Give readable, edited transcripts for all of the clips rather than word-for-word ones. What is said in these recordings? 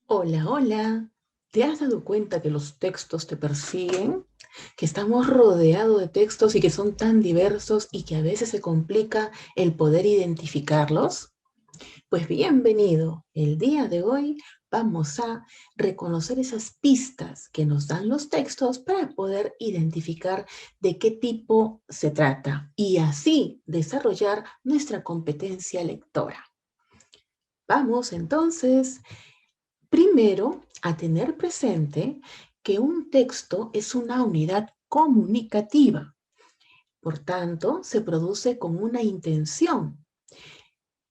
Hola, hola. ¿Te has dado cuenta que los textos te persiguen? Que estamos rodeados de textos y que son tan diversos y que a veces se complica el poder identificarlos. Pues bienvenido. El día de hoy vamos a reconocer esas pistas que nos dan los textos para poder identificar de qué tipo se trata y así desarrollar nuestra competencia lectora. Vamos entonces. Primero, a tener presente que un texto es una unidad comunicativa, por tanto, se produce con una intención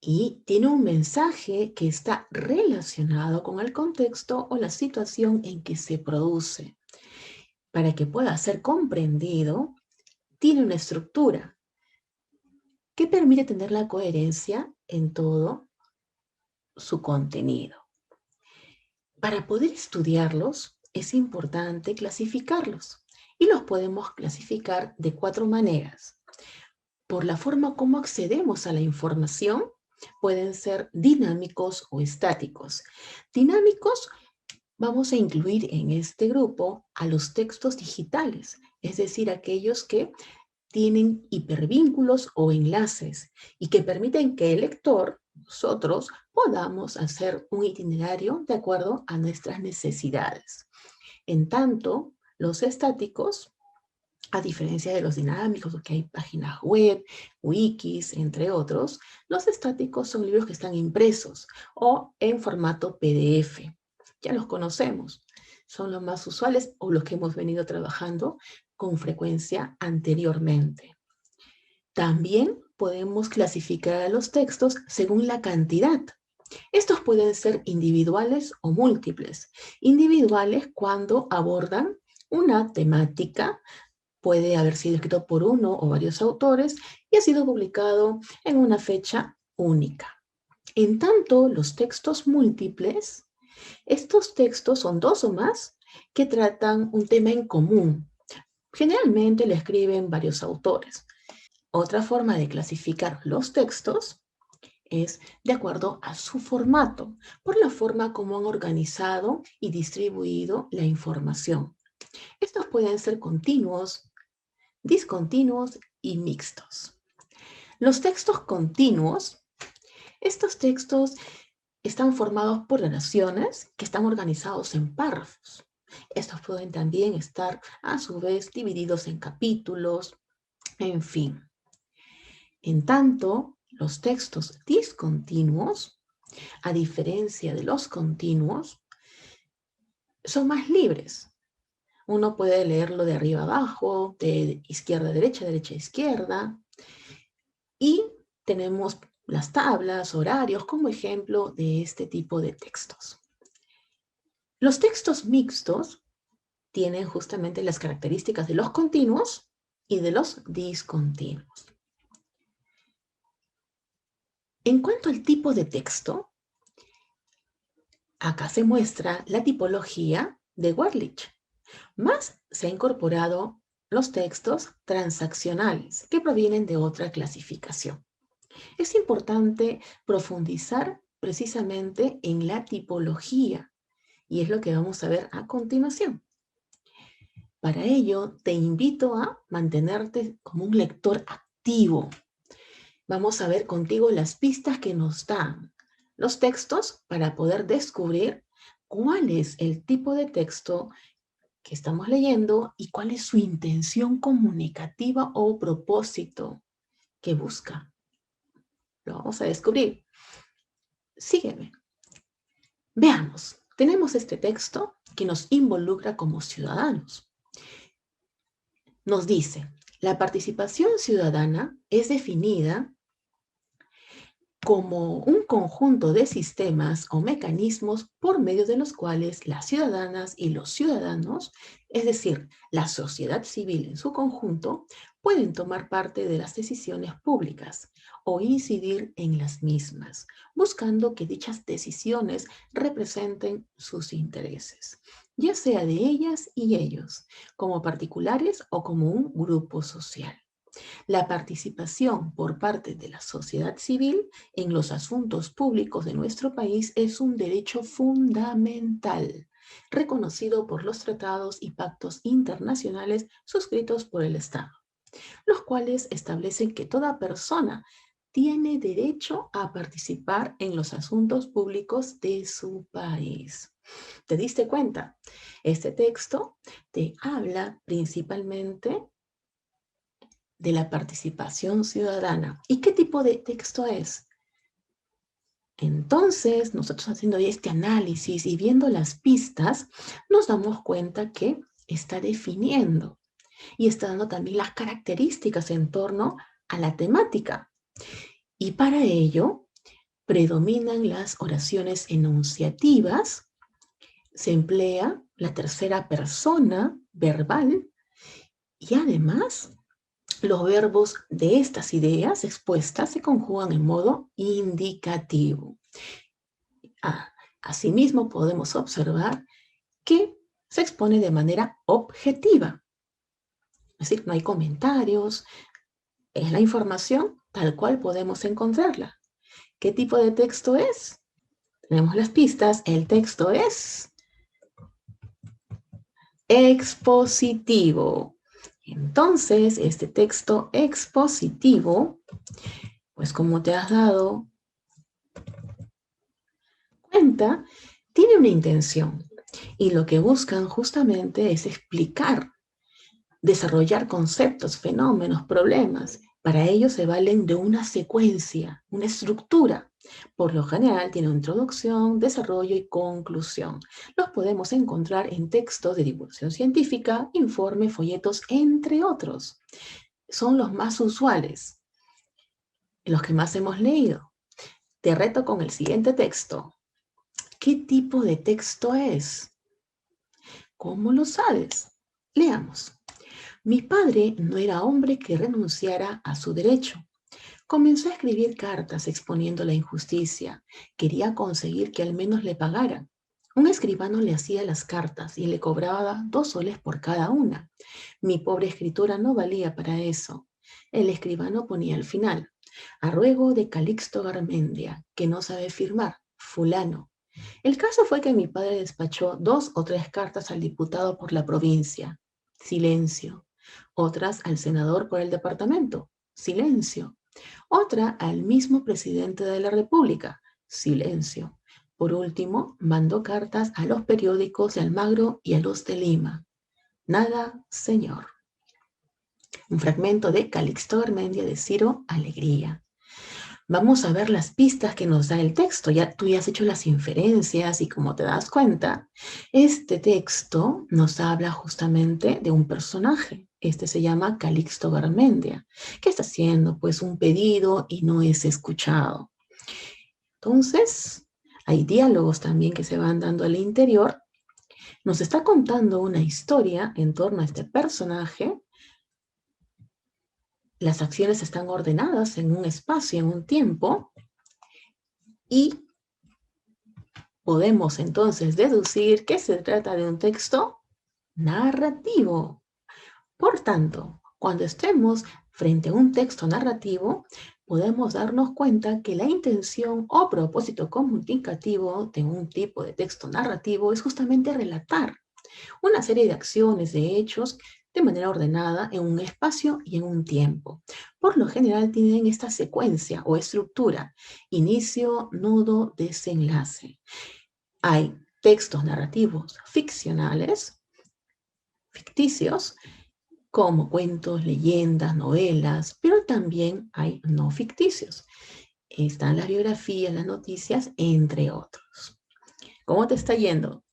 y tiene un mensaje que está relacionado con el contexto o la situación en que se produce. Para que pueda ser comprendido, tiene una estructura que permite tener la coherencia en todo su contenido. Para poder estudiarlos, es importante clasificarlos y los podemos clasificar de 4 maneras. Por la forma como accedemos a la información, pueden ser dinámicos o estáticos. Dinámicos, vamos a incluir en este grupo a los textos digitales, es decir, aquellos que tienen hipervínculos o enlaces y que permiten que el lector, nosotros, podamos hacer un itinerario de acuerdo a nuestras necesidades. En tanto, los estáticos, a diferencia de los dinámicos, que hay páginas web, wikis, entre otros, los estáticos son libros que están impresos o en formato PDF. Ya los conocemos, son los más usuales o los que hemos venido trabajando con frecuencia anteriormente. También podemos clasificar a los textos según la cantidad. Estos pueden ser individuales o múltiples. Individuales cuando abordan una temática, puede haber sido escrito por uno o varios autores y ha sido publicado en una fecha única. En tanto, los textos múltiples, estos textos son dos o más que tratan un tema en común. Generalmente le escriben varios autores. Otra forma de clasificar los textos es de acuerdo a su formato, por la forma como han organizado y distribuido la información. Estos pueden ser continuos, discontinuos y mixtos. Los textos continuos, estos textos están formados por oraciones que están organizados en párrafos. Estos pueden también estar a su vez divididos en capítulos, en fin. En tanto, los textos discontinuos, a diferencia de los continuos, son más libres. Uno puede leerlo de arriba a abajo, de izquierda a derecha, derecha a izquierda, y tenemos las tablas, horarios, como ejemplo de este tipo de textos. Los textos mixtos tienen justamente las características de los continuos y de los discontinuos. En cuanto al tipo de texto, acá se muestra la tipología de Wordlich. Más se ha incorporado los textos transaccionales que provienen de otra clasificación. Es importante profundizar precisamente en la tipología y es lo que vamos a ver a continuación. Para ello, te invito a mantenerte como un lector activo. Vamos a ver contigo las pistas que nos dan los textos para poder descubrir cuál es el tipo de texto que estamos leyendo y cuál es su intención comunicativa o propósito que busca. Lo vamos a descubrir. Sígueme. Veamos, tenemos este texto que nos involucra como ciudadanos. Nos dice, la participación ciudadana es definida como un conjunto de sistemas o mecanismos por medio de los cuales las ciudadanas y los ciudadanos, es decir, la sociedad civil en su conjunto, pueden tomar parte de las decisiones públicas o incidir en las mismas, buscando que dichas decisiones representen sus intereses, ya sea de ellas y ellos, como particulares o como un grupo social. La participación por parte de la sociedad civil en los asuntos públicos de nuestro país es un derecho fundamental, reconocido por los tratados y pactos internacionales suscritos por el Estado, los cuales establecen que toda persona tiene derecho a participar en los asuntos públicos de su país. ¿Te diste cuenta? Este texto te habla principalmente de la participación ciudadana. ¿Y qué tipo de texto es? Entonces, nosotros haciendo este análisis y viendo las pistas, nos damos cuenta que está definiendo y está dando también las características en torno a la temática. Y para ello, predominan las oraciones enunciativas, se emplea la tercera persona verbal y además los verbos de estas ideas expuestas se conjugan en modo indicativo. Asimismo, podemos observar que se expone de manera objetiva. Es decir, no hay comentarios, es la información tal cual podemos encontrarla. ¿Qué tipo de texto es? Tenemos las pistas, el texto es expositivo. Entonces, este texto expositivo, pues como te has dado cuenta, tiene una intención y lo que buscan justamente es explicar, desarrollar conceptos, fenómenos, problemas. Para ello se valen de una secuencia, una estructura. Por lo general tiene introducción, desarrollo y conclusión. Los podemos encontrar en textos de divulgación científica, informes, folletos, entre otros. Son los más usuales, los que más hemos leído. Te reto con el siguiente texto. ¿Qué tipo de texto es? ¿Cómo lo sabes? Leamos. Mi padre no era hombre que renunciara a su derecho. Comenzó a escribir cartas exponiendo la injusticia. Quería conseguir que al menos le pagaran. Un escribano le hacía las cartas y le cobraba 2 soles por cada una. Mi pobre escritura no valía para eso. El escribano ponía al final, a ruego de Calixto Garmendia, que no sabe firmar, fulano. El caso fue que mi padre despachó 2 o 3 cartas al diputado por la provincia. Silencio. Otras al senador por el departamento. Silencio. Otra al mismo presidente de la República. Silencio. Por último, mandó cartas a los periódicos de Almagro y a los de Lima. Nada, señor. Un fragmento de Calixto Garmendia de Ciro Alegría. Vamos a ver las pistas que nos da el texto. Tú ya has hecho las inferencias y como te das cuenta, este texto nos habla justamente de un personaje. Este se llama Calixto Garmendia, que está haciendo pues un pedido y no es escuchado. Entonces, hay diálogos también que se van dando al interior. Nos está contando una historia en torno a este personaje. Las acciones están ordenadas en un espacio, en un tiempo, y podemos entonces deducir que se trata de un texto narrativo. Por tanto, cuando estemos frente a un texto narrativo, podemos darnos cuenta que la intención o propósito comunicativo de un tipo de texto narrativo es justamente relatar una serie de acciones, de hechos, de manera ordenada en un espacio y en un tiempo. Por lo general tienen esta secuencia o estructura: inicio, nudo, desenlace. Hay textos narrativos ficcionales, ficticios, como cuentos, leyendas, novelas, pero también hay no ficticios. Están las biografías, las noticias, entre otros. ¿Cómo te está yendo?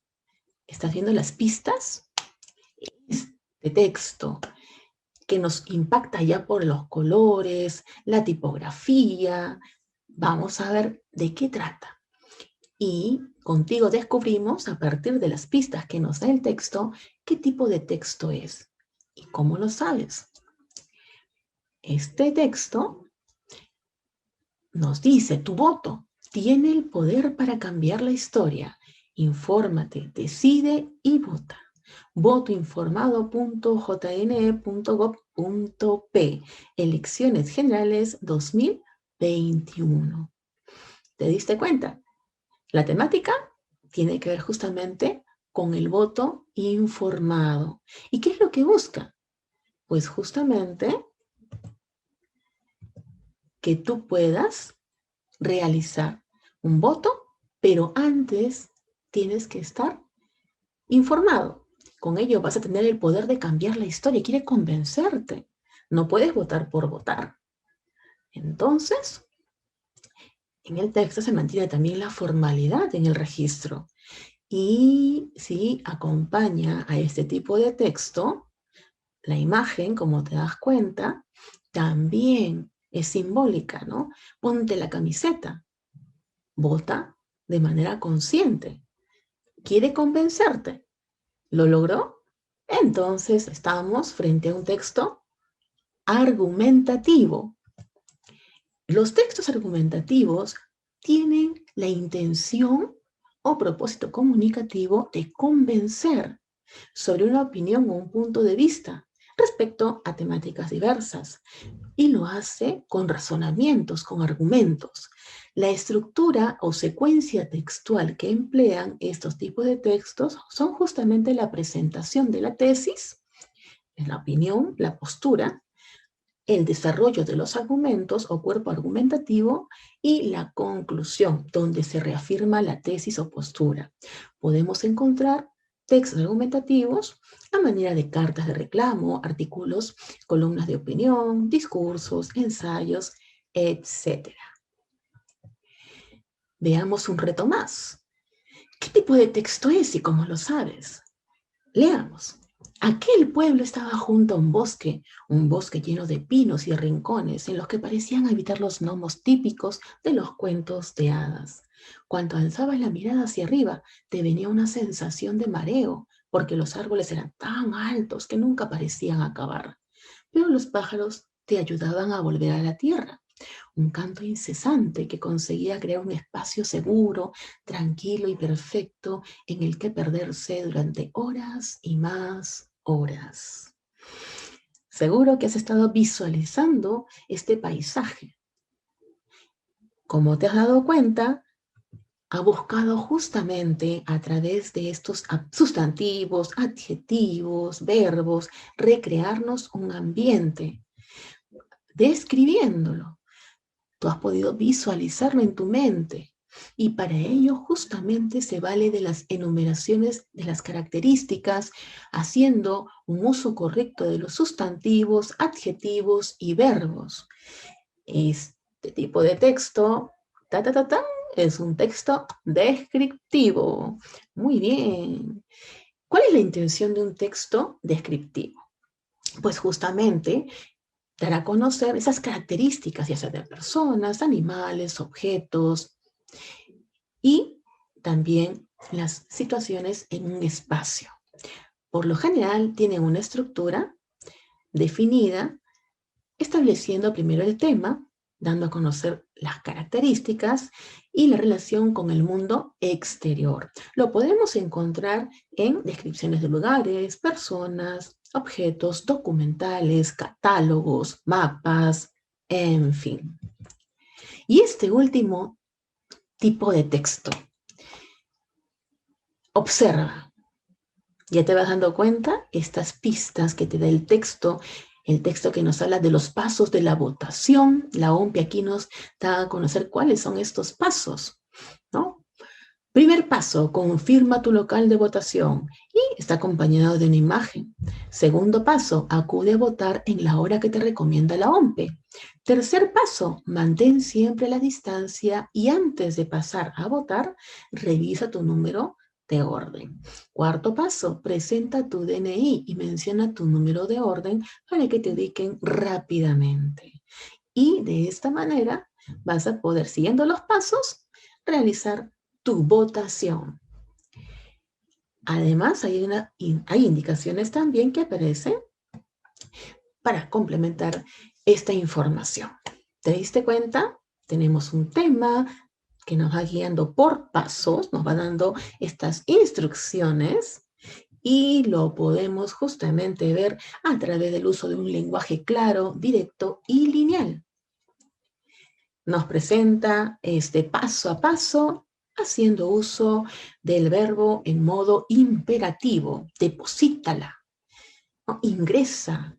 ¿Estás viendo las pistas? Este texto que nos impacta ya por los colores, la tipografía. Vamos a ver de qué trata. Y contigo descubrimos, a partir de las pistas que nos da el texto, qué tipo de texto es. ¿Y cómo lo sabes? Este texto nos dice: tu voto tiene el poder para cambiar la historia. Infórmate, decide y vota. votoinformado.jne.gov.p, Elecciones Generales 2021. ¿Te diste cuenta? La temática tiene que ver justamente con el voto informado. ¿Y qué es lo que busca? Pues justamente que tú puedas realizar un voto, pero antes tienes que estar informado. Con ello vas a tener el poder de cambiar la historia. Quiere convencerte. No puedes votar por votar. Entonces, en el texto se mantiene también la formalidad en el registro. Y si acompaña a este tipo de texto, la imagen, como te das cuenta, también es simbólica, ¿no? Ponte la camiseta, vota de manera consciente. Quiere convencerte. ¿Lo logró? Entonces estamos frente a un texto argumentativo. Los textos argumentativos tienen la intención o propósito comunicativo de convencer sobre una opinión o un punto de vista respecto a temáticas diversas, y lo hace con razonamientos, con argumentos. La estructura o secuencia textual que emplean estos tipos de textos son justamente la presentación de la tesis, la opinión, la postura, el desarrollo de los argumentos o cuerpo argumentativo y la conclusión, donde se reafirma la tesis o postura. Podemos encontrar textos argumentativos a manera de cartas de reclamo, artículos, columnas de opinión, discursos, ensayos, etc. Veamos un reto más. ¿Qué tipo de texto es y cómo lo sabes? Leamos. Aquel pueblo estaba junto a un bosque lleno de pinos y rincones en los que parecían habitar los gnomos típicos de los cuentos de hadas. Cuando alzabas la mirada hacia arriba, te venía una sensación de mareo, porque los árboles eran tan altos que nunca parecían acabar. Pero los pájaros te ayudaban a volver a la tierra. Un canto incesante que conseguía crear un espacio seguro, tranquilo y perfecto en el que perderse durante horas y más horas. Seguro que has estado visualizando este paisaje. Como te has dado cuenta, ha buscado justamente a través de estos sustantivos, adjetivos, verbos, recrearnos un ambiente, describiéndolo. Tú has podido visualizarlo en tu mente y para ello justamente se vale de las enumeraciones de las características, haciendo un uso correcto de los sustantivos, adjetivos y verbos. Este tipo de texto, es un texto descriptivo. Muy bien. ¿Cuál es la intención de un texto descriptivo? Pues justamente dar a conocer esas características, ya sea de personas, animales, objetos, y también las situaciones en un espacio. Por lo general tienen una estructura definida, estableciendo primero el tema, dando a conocer las características y la relación con el mundo exterior. Lo podemos encontrar en descripciones de lugares, personas, objetos, documentales, catálogos, mapas, en fin. Y este último tipo de texto, observa. ¿Ya te vas dando cuenta? Estas pistas que te da el texto que nos habla de los pasos de la votación. La OMPE aquí nos da a conocer cuáles son estos pasos, ¿no? Primer paso, confirma tu local de votación y está acompañado de una imagen. Segundo paso, acude a votar en la hora que te recomienda la OMPE. Tercer paso, mantén siempre la distancia y antes de pasar a votar, revisa tu número de orden. Cuarto paso, presenta tu DNI y menciona tu número de orden para que te ubiquen rápidamente. Y de esta manera vas a poder, siguiendo los pasos, realizar tu votación. Además, hay indicaciones también que aparecen para complementar esta información. ¿Te diste cuenta? Tenemos un tema que nos va guiando por pasos, nos va dando estas instrucciones Y lo podemos justamente ver a través del uso de un lenguaje claro, directo y lineal. Nos presenta paso a paso, haciendo uso del verbo en modo imperativo. Deposítala, ¿no? Ingresa.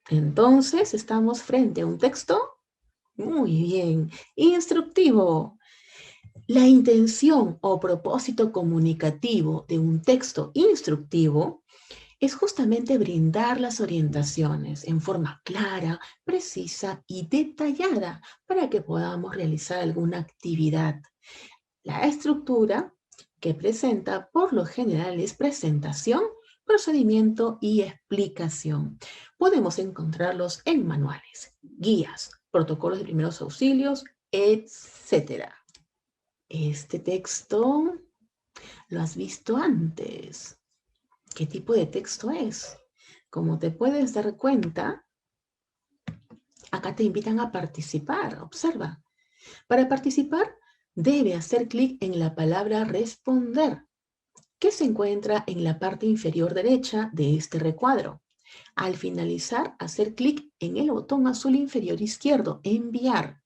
Entonces, estamos frente a un texto muy bien, instructivo. La intención o propósito comunicativo de un texto instructivo es justamente brindar las orientaciones en forma clara, precisa y detallada para que podamos realizar alguna actividad. La estructura que presenta por lo general es presentación, procedimiento y explicación. Podemos encontrarlos en manuales, guías, protocolos de primeros auxilios, etc. Este texto lo has visto antes. ¿Qué tipo de texto es? Como te puedes dar cuenta, acá te invitan a participar. Observa. Para participar, debe hacer clic en la palabra responder, que se encuentra en la parte inferior derecha de este recuadro. Al finalizar, hacer clic en el botón azul inferior izquierdo, enviar.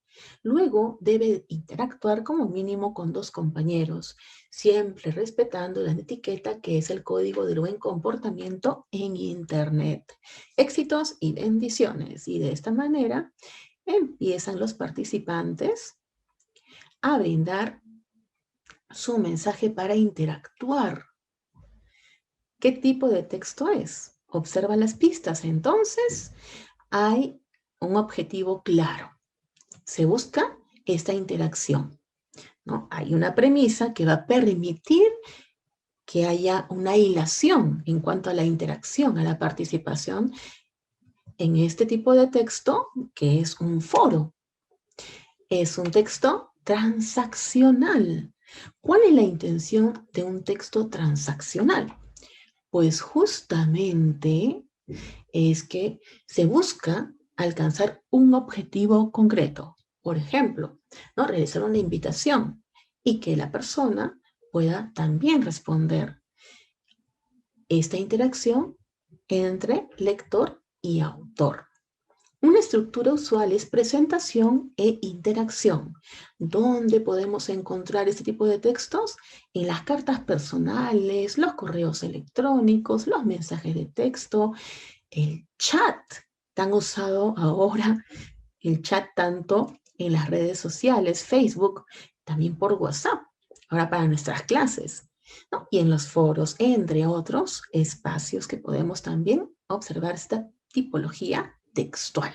Luego debe interactuar como mínimo con 2 compañeros, siempre respetando la etiqueta que es el código del buen comportamiento en Internet. Éxitos y bendiciones. Y de esta manera empiezan los participantes a brindar su mensaje para interactuar. ¿Qué tipo de texto es? Observa las pistas. Entonces, hay un objetivo claro. Se busca esta interacción, ¿no? Hay una premisa que va a permitir que haya una hilación en cuanto a la interacción, a la participación en este tipo de texto, que es un foro. Es un texto transaccional. ¿Cuál es la intención de un texto transaccional? Pues justamente es que se busca alcanzar un objetivo concreto. Por ejemplo, ¿no? Realizar una invitación y que la persona pueda también responder. Esta interacción entre lector y autor. Una estructura usual es presentación e interacción. ¿Dónde podemos encontrar este tipo de textos? En las cartas personales, los correos electrónicos, los mensajes de texto, el chat, tan usado ahora, el chat tanto en las redes sociales, Facebook, también por WhatsApp, ahora para nuestras clases, ¿no? Y en los foros, entre otros espacios que podemos también observar esta tipología textual.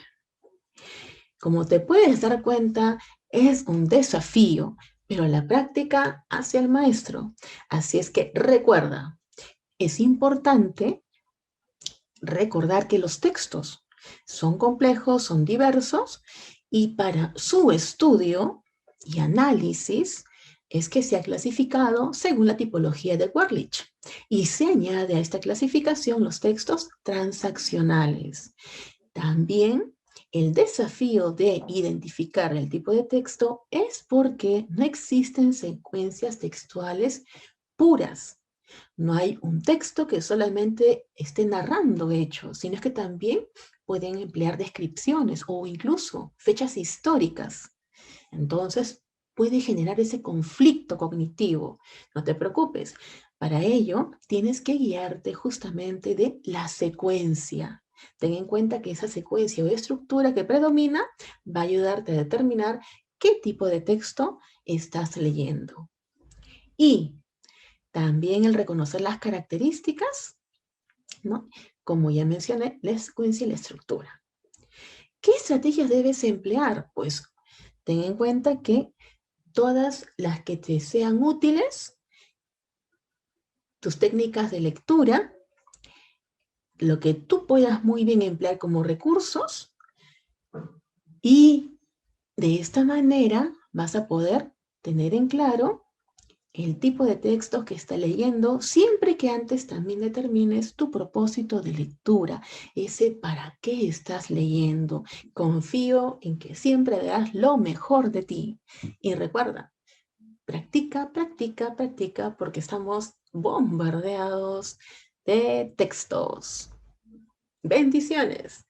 Como te puedes dar cuenta, es un desafío, pero la práctica hace al maestro. Así es que recuerda, es importante recordar que los textos son complejos, son diversos, y para su estudio y análisis es que se ha clasificado según la tipología de Werlich y se añade a esta clasificación los textos transaccionales. También el desafío de identificar el tipo de texto es porque no existen secuencias textuales puras. No hay un texto que solamente esté narrando hechos, sino que también pueden emplear descripciones o incluso fechas históricas. Entonces, puede generar ese conflicto cognitivo. No te preocupes. Para ello, tienes que guiarte justamente de la secuencia. Ten en cuenta que esa secuencia o estructura que predomina va a ayudarte a determinar qué tipo de texto estás leyendo. Y también el reconocer las características, ¿no? Como ya mencioné, la secuencia y la estructura. ¿Qué estrategias debes emplear? Pues ten en cuenta que todas las que te sean útiles, tus técnicas de lectura, lo que tú puedas muy bien emplear como recursos, y de esta manera vas a poder tener en claro el tipo de textos que está leyendo, siempre que antes también determines tu propósito de lectura, ese para qué estás leyendo. Confío en que siempre darás lo mejor de ti. Y recuerda, practica, practica, practica, porque estamos bombardeados de textos. Bendiciones.